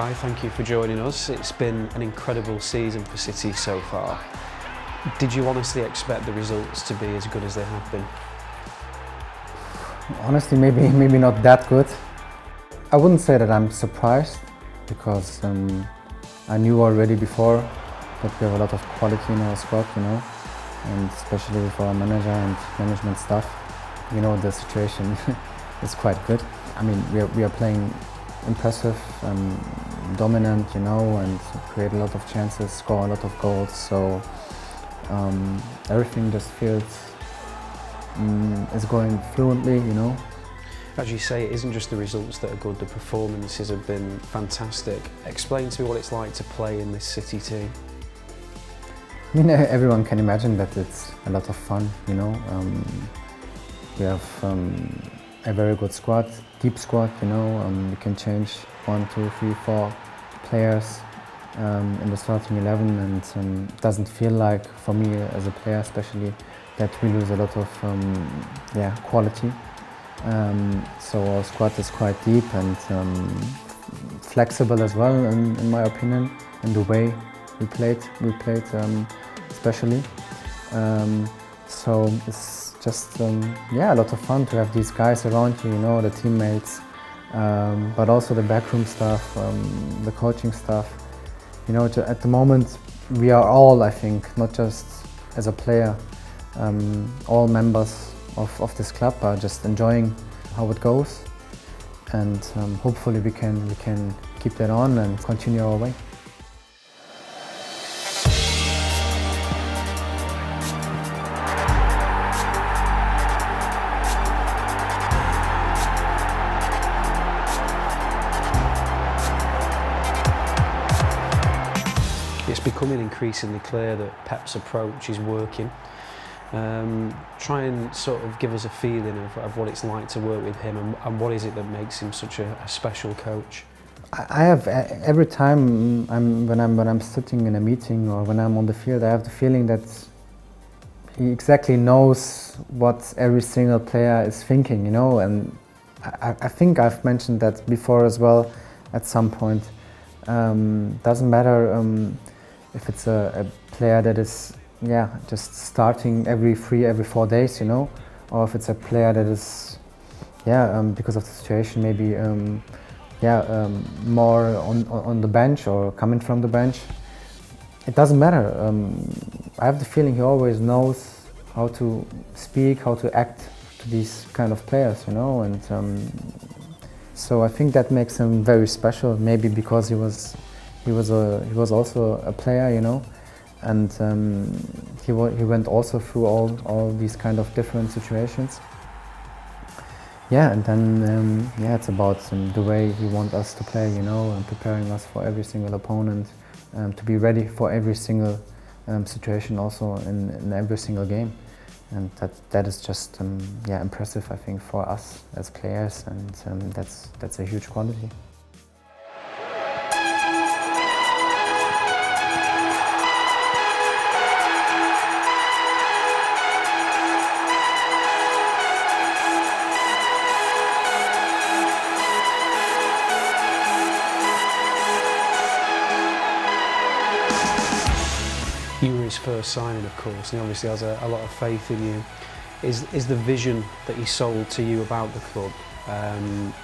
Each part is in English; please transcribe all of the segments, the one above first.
Ilkay, thank you for joining us. It's been an incredible season for City so far. Did you honestly expect the results to be as good as they have been? Honestly, maybe not that good. I wouldn't say that I'm surprised because I knew already before that we have a lot of quality in our squad, and especially with our manager and management staff. The situation is quite good. I mean, we are playing impressive, dominant, and create a lot of chances, score a lot of goals. So everything just feels is going fluently, As you say, it isn't just the results that are good, the performances have been fantastic. Explain to me what it's like to play in this City team. I mean, everyone can imagine that it's a lot of fun, We have a very good squad, deep squad, We can change 1, 2, 3, 4 players in the starting 11, and it doesn't feel like, for me as a player especially, that we lose a lot of quality. So our squad is quite deep and flexible as well, in my opinion, in the way we played especially. So it's just a lot of fun to have these guys around you, the teammates, but also the backroom staff, the coaching staff. At the moment we are all, I think, not just as a player, all members of this club are just enjoying how it goes, and hopefully we can keep that on and continue our way. It's becoming increasingly clear that Pep's approach is working. Try and sort of give us a feeling of what it's like to work with him, and what is it that makes him such a special coach? I have, every time when I'm sitting in a meeting or when I'm on the field, I have the feeling that he exactly knows what every single player is thinking, and I think I've mentioned that before as well at some point. Doesn't matter if it's a player that is just starting every 4 days, or if it's a player that is because of the situation maybe more on the bench or coming from the bench. It doesn't matter. I have the feeling he always knows how to speak, how to act to these kind of players, and so I think that makes him very special. Maybe because he was also a player, and he went also through all these kind of different situations. And then it's about the way he wants us to play, and preparing us for every single opponent, to be ready for every single situation, also in every single game. And that is just impressive, I think, for us as players, and that's a huge quality. You were his first signing, of course, and he obviously has a lot of faith in you. Is the vision that he sold to you about the club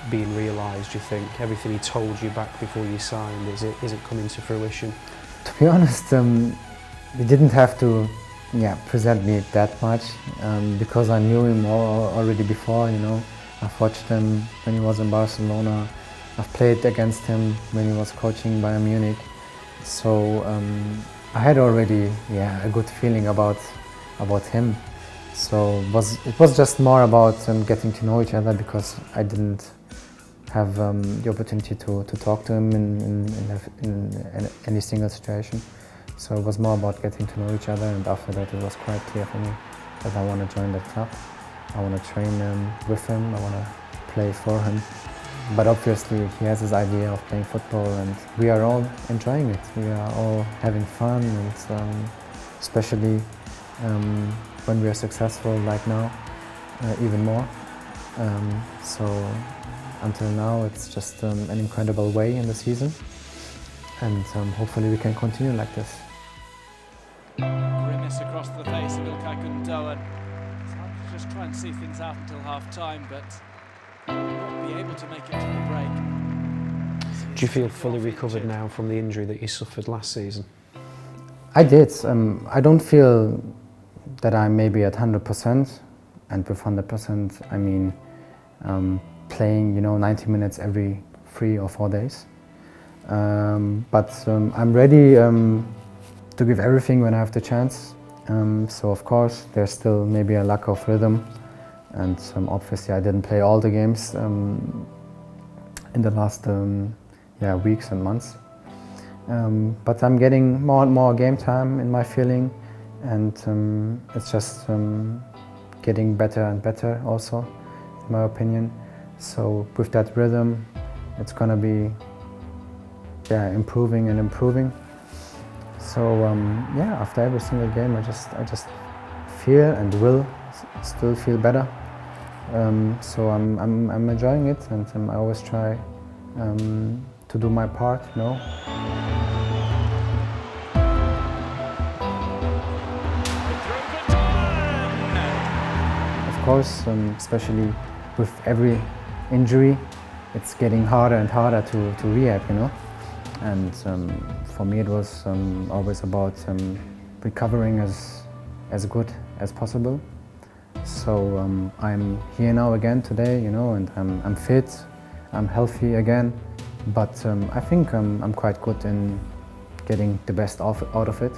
being realised, do you think? Everything he told you back before you signed, is it coming to fruition? To be honest, he didn't have to present me that much, because I knew him already before, I've watched him when he was in Barcelona. I've played against him when he was coaching Bayern Munich. So I had already a good feeling about him. So it was just more about getting to know each other, because I didn't have the opportunity to talk to him in any single situation. So it was more about getting to know each other, and after that it was quite clear for me that I want to join that club. I want to train with him, I want to play for him. But obviously he has his idea of playing football, and we are all enjoying it. We are all having fun, and especially when we are successful like now, even more. So until now it's just an incredible way in the season. and hopefully we can continue like this. Grimace across the face of Ilkay Gundogan. It's hard to just try and see things out until half-time, but not be able to make it to the break. Do you feel fully recovered now from the injury that you suffered last season? I did. I don't feel that I'm maybe at 100%, and with 100% I mean playing 90 minutes every 3 or 4 days. But I'm ready to give everything when I have the chance. So of course there's still maybe a lack of rhythm, and obviously I didn't play all the games in the last weeks and months. But I'm getting more and more game time in my feeling, and it's just getting better and better also, in my opinion. So with that rhythm, it's gonna be improving and improving. So after every single game, I just feel and will still feel better. So I'm enjoying it, and I always try to do my part, Of course, especially with every injury, it's getting harder and harder to rehab, And for me, it was always about recovering as good as possible. So I'm here now again today, and I'm fit, I'm healthy again. But I think I'm quite good in getting the best out of it.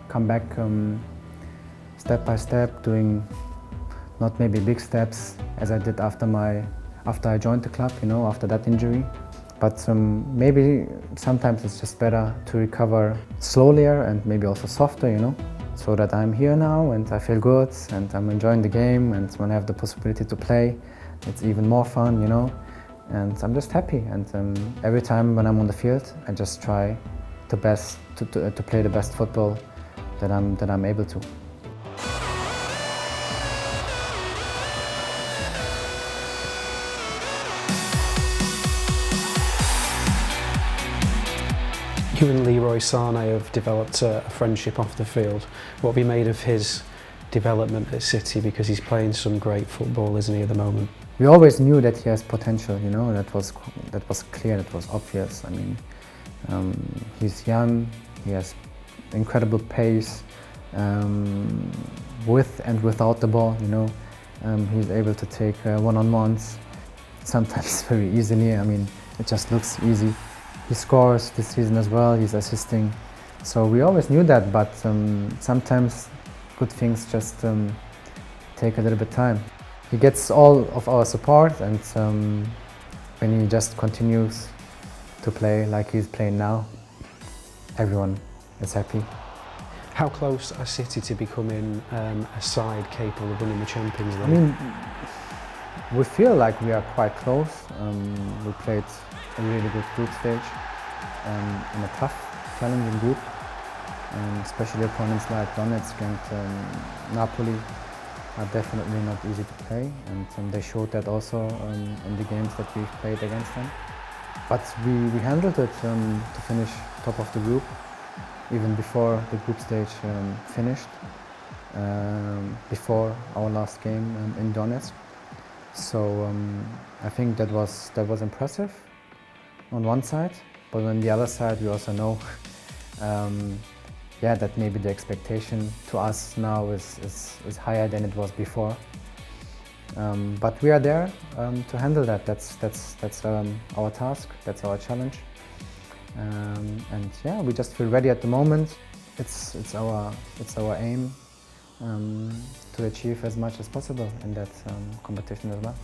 Come back step by step, doing not maybe big steps as I did after I joined the club, after that injury. But maybe sometimes it's just better to recover slowlier and maybe also softer, so that I'm here now and I feel good and I'm enjoying the game, and when I have the possibility to play, it's even more fun, And I'm just happy, and every time when I'm on the field, I just try to play the best football that I'm able to. You and Leroy Sane have developed a friendship off the field. What have you made of his development at City? Because he's playing some great football, isn't he, at the moment? We always knew that he has potential, that was clear, that was obvious. I mean, he's young, he has incredible pace, with and without the ball, He's able to take one-on-ones, sometimes very easily. I mean, it just looks easy. He scores this season as well, he's assisting. So we always knew that, but sometimes good things just take a little bit of time. He gets all of our support, and when he just continues to play like he's playing now, everyone is happy. How close are City to becoming a side capable of winning the Champions League? I mean, we feel like we are quite close. We played a really good group stage in a tough, challenging group, especially opponents like Donetsk and Napoli are definitely not easy to play, and they showed that also in the games that we've played against them. But we handled it to finish top of the group, even before the group stage finished, before our last game in Donetsk. So I think that was impressive on one side, but on the other side we also know that maybe the expectation to us now is higher than it was before. But we are there to handle that. That's our task. That's our challenge. And we just feel ready at the moment. It's our aim to achieve as much as possible in that competition as well.